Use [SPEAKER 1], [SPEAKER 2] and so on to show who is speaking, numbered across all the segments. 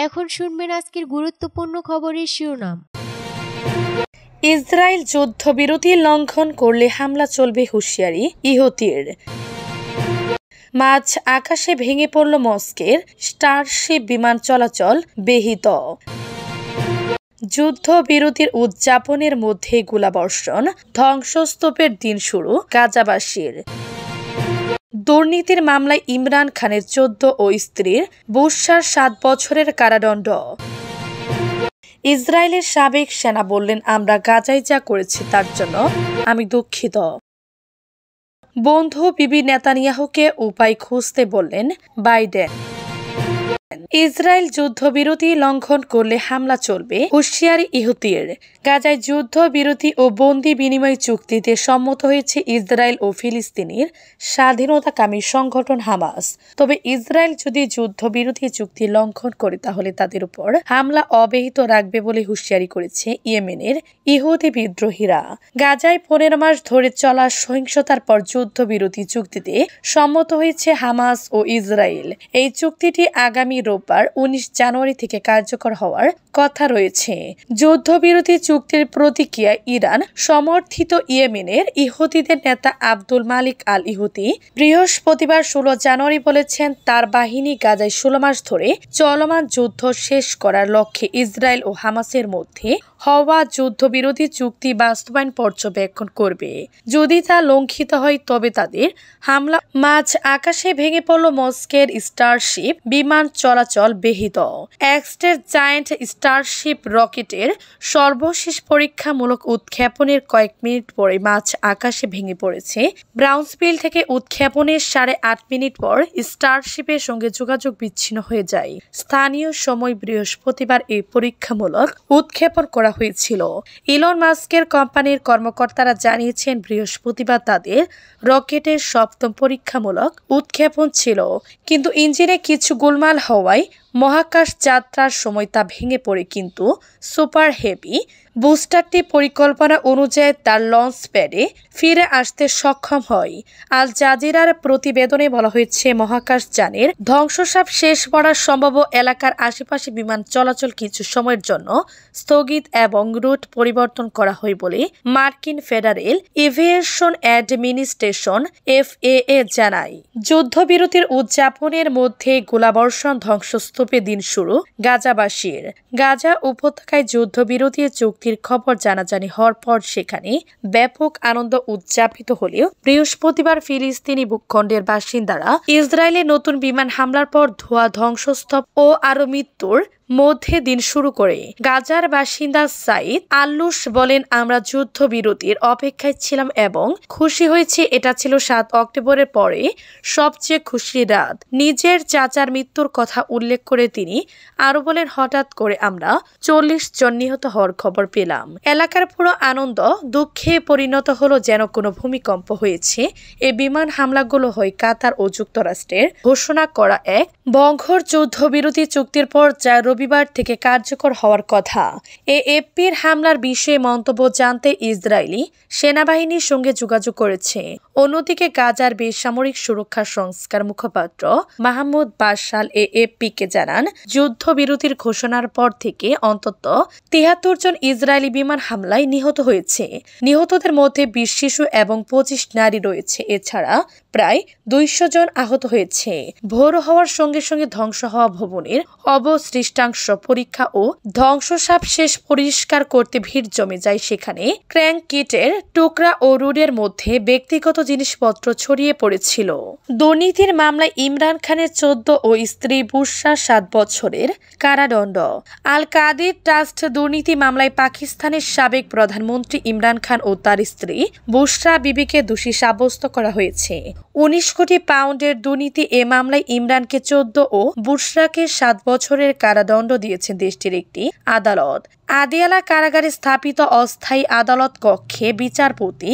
[SPEAKER 1] এখন শুনবেন আজকের গুরুত্বপূর্ণ খবরের শিরোনাম।
[SPEAKER 2] ইসরায়েল যুদ্ধবিরতি লঙ্ঘন করলে হামলা চলবে, হুঁশিয়ারি ইহুতির। মাঝ আকাশে ভেঙে পড়ল মস্কের স্টারশিপ, বিমান চলাচল ব্যাহত। যুদ্ধবিরতির উদযাপনের মধ্যে গোলাবর্ষণ, ধ্বংসস্তূপের দিন শুরু গাজাবাসীর। দুর্নীতির মামলায় ইমরান খানের 14 ও স্ত্রীর বুশরার 7 বছরের কারাদণ্ড। ইসরায়েলের সাবেক সেনা বললেন, আমরা গাজায় যা করেছি তার জন্য আমি দুঃখিত। বন্ধু বিবি নেতানিয়াহুকে উপায় খুঁজতে বললেন বাইডেন। ইসরায়েল যুদ্ধবিরতি লঙ্ঘন করলে হামলা চলবে, হুঁশিয়ারি ইহুতির। গাজায় যুদ্ধবিরতি ও বন্দি বিনিময় চুক্তিতে সম্মত হয়েছে ইসরায়েল ও ফিলিস্তিনের স্বাধীনতাকামী সংগঠন হামাস। তবে ইসরায়েল যদি যুদ্ধবিরতি চুক্তি লঙ্ঘন করে তাহলে তাদের উপর হামলা অব্যাহত রাখবে বলে হুঁশিয়ারি করেছে ইয়েমেনের ইহুদি বিদ্রোহীরা। গাজায় 15 মাস ধরে চলা সহিংসতার পর যুদ্ধবিরতি চুক্তিতে সম্মত হয়েছে হামাস ও ইসরায়েল। এই চুক্তিটি আগামী রোববার 19 জানুয়ারি থেকে কার্যকর হওয়ার কথা রয়েছে। যুদ্ধবিরতি চুক্তির প্রতিক্রিয়া ইরান সমর্থিত ইয়েমেনের ইহুদিদের নেতা আব্দুল মালিক আল ইহুদি বৃহস্পতিবার 16 জানুয়ারি বলেছেন, তার বাহিনী গাজায় 16 মাস ধরে চলমান যুদ্ধ শেষ করার লক্ষ্যে ইসরায়েল ও হামাসের মধ্যে হওয়া যুদ্ধবিরতি চুক্তি বাস্তবায়ন পর্যবেক্ষণ করবে। যদি তা লঙ্ঘিত হয় তবে তাদের হামলা। মাঝ আকাশে ভেঙে পড়ল মস্কের স্টারশিপ, বিমান চলাচল ব্যাহত। এক্সটের জায়ান্ট স্টারশিপ রকেটের সর্বশেষ পরীক্ষামূলক উৎক্ষেপণের কয়েক মিনিট পরে মাঝ আকাশে ভেঙে পড়েছে। ব্রাউন্সভিল থেকে উৎক্ষেপণের 8.5 মিনিট পর স্টারশিপের সঙ্গে যোগাযোগ বিচ্ছিন্ন হয়ে যায়। স্থানীয় সময় বৃহস্পতিবার এই পরীক্ষামূলক উৎক্ষেপণ করা হয়েছিল। ইলন মাস্কের কোম্পানির কর্মকর্তারা জানিয়েছেন, বৃহস্পতিবার তাদের রকেটের 7ম পরীক্ষামূলক উৎক্ষেপণ ছিল, কিন্তু ইঞ্জিনে কিছু গোলমাল হওয়ায় মহাকাশ যাত্রার সময় তা ভেঙে পড়ে। কিন্তু সুপার হেভি বুস্টারটি পরিকল্পনা অনুযায়ী তার লঞ্চ প্যাডে ফিরে আসতে সক্ষম হয়। আল জাজিরার প্রতিবেদনে বলা হয়েছে, মহাকাশযানের ধ্বংসসাপ শেষ পড়ার সম্ভাব্য এলাকার আশেপাশে বিমান চলাচল কিছু সময়ের জন্য স্থগিত এবং রুট পরিবর্তন করা হয় বলে মার্কিন ফেডারেল এভিয়েশন অ্যাডমিনিস্ট্রেশন FAA জানায়। যুদ্ধবিরতির উদযাপনের মধ্যে গোলাবর্ষণ, ধ্বংসস্তূপে দিন শুরু গাজাবাসীর। গাজা উপত্যকায় যুদ্ধবিরতি চুক্তির খবর জানাজানি হওয়ার পর সেখানে ব্যাপক আনন্দ উদযাপিত হলেও বৃহস্পতিবার ফিলিস্তিনি ভূখণ্ডের বাসিন্দারা ইসরায়েলের নতুন বিমান হামলার পর ধোঁয়া, ধ্বংসস্তূপ ও আরো মৃত্যুর মধ্যে দিন শুরু করে। গাজার বাসিন্দা সাইদ আল্লুস বলেন, আমরা যুদ্ধবিরতির অপেক্ষায় ছিলাম এবং খুশি হয়েছি। এটা ছিল 7 অক্টোবরের পরে সবচেয়ে খুশির রাত। নিজের চাচার মৃত্যুর কথা উল্লেখ করে তিনি আরো বলেন, হঠাৎ করে আমরা 40 জন নিহত হওয়ার খবর পেলাম। এলাকার পুরো আনন্দ দুঃখে পরিণত হলো, যেন কোনো ভূমিকম্প হয়েছে। এই বিমান হামলাগুলো হয় কাতার ও যুক্তরাষ্ট্রের ঘোষণা করা এক বঙ্গর যুদ্ধবিরতি চুক্তির পর, যা রবিবার থেকে কার্যকর হওয়ার কথা। AFP'র হামলার বিষয়ে মন্তব্য জানতে ইসরায়েলি সেনাবাহিনীর সঙ্গে যোগাযোগ করেছে। অন্যদিকে গাজার বেসামরিক সুরক্ষা সংস্থার মুখপাত্র মাহমুদ বাশাল AFP'কে জানান, যুদ্ধবিরতির ঘোষণার পর থেকে অন্তত 73 জন ইসরায়েলি বিমান হামলায় নিহত হয়েছে। নিহতদের মধ্যে 20 শিশু এবং 25 নারী রয়েছে। এছাড়া প্রায় 200 জন আহত হয়েছে। ভোর হওয়ার সঙ্গে সঙ্গে ধ্বংস হওয়া ভবনের অবশিষ্টাংশ পরীক্ষা ও ধ্বংসসাপ শেষ পরিষ্কার করতে ভিড় জমে যায় সেখানে। ক্র্যাঙ্ক কিটের টুকরা ও রুডের মধ্যে ব্যক্তিগত জিনিসপত্র ছড়িয়ে পড়েছিল। দুর্নীতির মামলায় ইমরান খানের 14 ও স্ত্রী বুশরার 7 বছরের কারাদণ্ড। আল কাদির ট্রাস্ট দুর্নীতি মামলায় পাকিস্তানের সাবেক প্রধানমন্ত্রী ইমরান খান ও তার স্ত্রী বুশরা বিবিকে দোষী সাব্যস্ত করা হয়েছে। 19 কোটি পাউন্ডের দুর্নীতি এ মামলায় ইমরানকে 14 ও বুশরাকে 7 বছরের কারাদণ্ড দিয়েছে দেশটির একটি আদালত। আদিয়ালা কারাগারে স্থাপিত অস্থায়ী আদালত কক্ষে বিচারপতি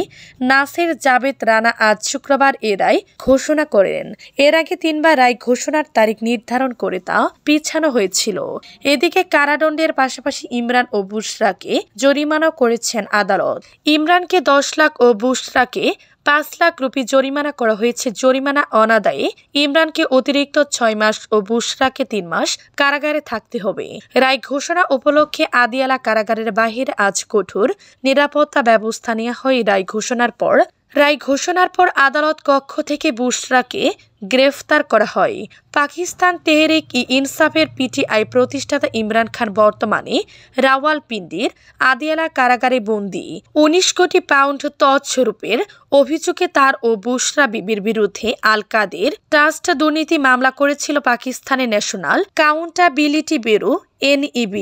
[SPEAKER 2] নাসির জাবেদ রানা আজ শুক্রবার এ রায় ঘোষণা করেন। এর আগে 3 বার রায় ঘোষণার তারিখ নির্ধারণ করে তা পিছানো হয়েছিল। এদিকে কারাদণ্ডের পাশাপাশি ইমরান ও বুশরাকে জরিমানা করেছেন আদালত। ইমরানকে 10 লাখ ও বুশরাকে 5 লাখ রুপি জরিমানা করা হয়েছে। জরিমানা অনাদায়ে ইমরানকে অতিরিক্ত 6 মাস ও বুশরাকে 3 মাস কারাগারে থাকতে হবে। রায় ঘোষণা উপলক্ষে আদিয়ালা কারাগারের বাহিরে আজ কঠোর নিরাপত্তা ব্যবস্থা নেওয়া হয়। রায় ঘোষণার পর আদালত কক্ষ থেকে বুশরাকে গ্রেফতার করা হয়। পাকিস্তান তেহরিক ই ইনসাফের পিটিআই প্রতিষ্ঠাতা ইমরান খান বর্তমানে রাওয়ালপিন্ডির আদিয়ালা কারাগারে বন্দী। 19 কোটি পাউন্ড তছরূপের অভিযোগে তার ও বুশরা বিবির বিরুদ্ধে আল কাদের ট্রাস্ট দুর্নীতি মামলা করেছিল পাকিস্তানের ন্যাশনাল কাউন্টাবিলিটি ব্যুরো NEB।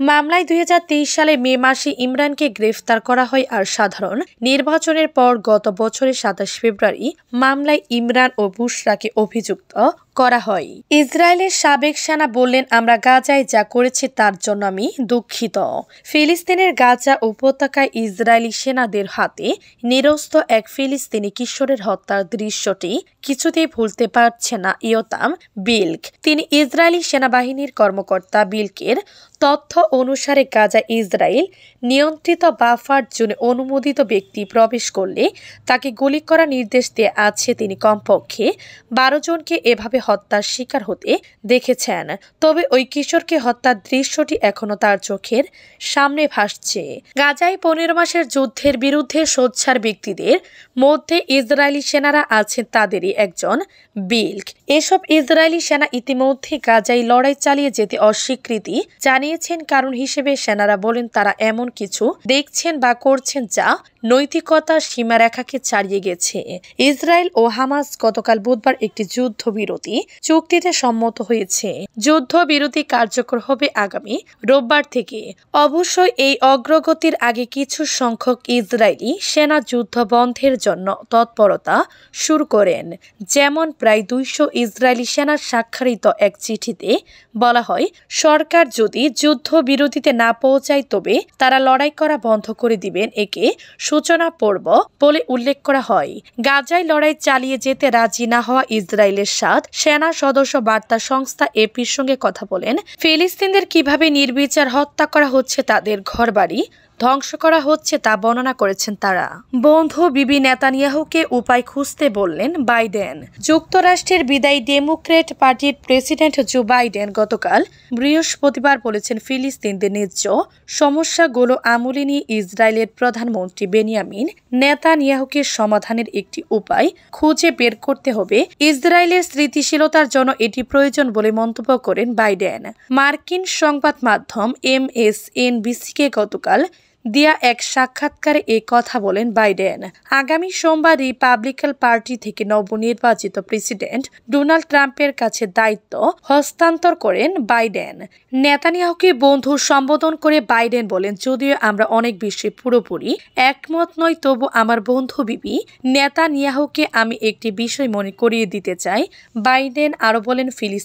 [SPEAKER 2] মামলায় 2023 সালে মে মাসে ইমরানকে গ্রেফতার করা হয়। আর সাধারণ নির্বাচনের পর গত বছরের 27 ফেব্রুয়ারি মামলায় ইমরান ও বুশরাকে অভিযুক্ত করা হয়। ইসরায়েলের সাবেক সেনা বললেন, আমরা গাজায় যা করেছি তার জন্য আমি দুঃখিত। ফিলিস্তিনের গাজা উপত্যকায় ইসরায়েলি সেনাদের হাতে নিরস্ত্র এক ফিলিস্তিনি কিশোরের হত্যার দৃশ্যটি কিছুতেই ভুলতে পারছে না ইয়োতাম বিল্ক। তিনি ইসরায়েলি সেনাবাহিনীর কর্মকর্তা। বিল্কের তথ্য অনুসারে গাজা ইসরায়েল নিয়ন্ত্রিত বাফার জোনে অনুমোদিত ব্যক্তি প্রবেশ করলে তাকে গুলি করার নির্দেশ দেওয়া আছে। তিনি কমপক্ষে 12 জনকে এভাবে হত্যার শিকার হতে দেখেছেন। তবে ওই কিশোরকে হত্যার দৃশ্যটি এখনো তার চোখের সামনে ভাসছে। গাজায় 15 মাসের যুদ্ধের বিরুদ্ধে সোচ্চার ব্যক্তিদের মধ্যে ইসরায়েলি সেনারা আছেন, তাদেরই একজন বিল্ক। এসব ইসরায়েলি সেনা ইতিমধ্যে গাজায় লড়াই চালিয়ে যেতে অস্বীকৃতি জানিয়েছেন। কারণ হিসেবে সেনারা বলেন তারা এমন কিছু দেখছেন বা করছেন যা নৈতিকতার সীমারেখাকে ছাড়িয়ে গেছে। ইসরায়েল ও হামাস গতকাল বুধবার একটি যুদ্ধবিরতি চুক্তিতে সম্মত হয়েছে। যুদ্ধবিরতি কার্যকর হবে আগামী রোববার থেকে। অবশ্যই এই অগ্রগতির আগে কিছু সংখ্যক ইসরায়েলি সেনা যুদ্ধ বন্ধের জন্য তৎপরতা শুরু করেন। যেমন প্রায় 200 ইসরায়েলি সেনার স্বাক্ষরিত এক চিঠিতে বলা হয়, সরকার যদি যুদ্ধবিরতিতে না পৌঁছায় তবে তারা লড়াই করা বন্ধ করে দিবেন। একে সূচনা পর্ব বলে উল্লেখ করা হয়। গাজায় লড়াই চালিয়ে যেতে রাজি না হওয়া ইসরায়েলের 7 সেনা সদস্য বার্তা সংস্থা এপির সঙ্গে কথা বলেন। ফিলিস্তিনদের কিভাবে নির্বিচার হত্যা করা হচ্ছে, তাদের ঘরবাড়ি ধ্বংস করা হচ্ছে তা বর্ণনা করেছেন তারা। বন্ধু বিবি নেতানিয়াহুকে উপায় খুঁজতে বললেন বাইডেন। যুক্তরাষ্ট্রের বিদায়ী ডেমোক্র্যাট পার্টির প্রেসিডেন্ট জো বাইডেন গতকাল বৃহস্পতিবার বলেছেন, ফিলিস্তিনদের ন্যায্য সমস্যাগুলো আমলে নিয়ে ইসরায়েলের প্রধানমন্ত্রী বেনিয়ামিন নেতানিয়াহুকে সমাধানের একটি উপায় খুঁজে বের করতে হবে। ইসরায়েলের স্থিতিশীলতার জন্য এটি প্রয়োজন বলে মন্তব্য করেন বাইডেন। মার্কিন সংবাদ মাধ্যম MSNBCকে গতকাল দেয়া এক সাক্ষাৎকারে এ কথা বলেন বাইডেন। আগামী সোমবার রিপাবলিকান পার্টি থেকে নবনির্বাচিত প্রেসিডেন্ট ডোনাল্ড ট্রাম্পের কাছে দায়িত্ব হস্তান্তর করেন বাইডেন। নেতানিয়াহুকে বন্ধু সম্বোধন করে বাইডেন বলেন, যদিও আমরা অনেক বেশি পুরোপুরি একমত নই, তবু আমার বন্ধু বিবি নেতানিয়াহুকে আমি একটি বিষয় মনে করিয়ে দিতে চাই। বাইডেন আরো বলেন, ফিলিস্তিন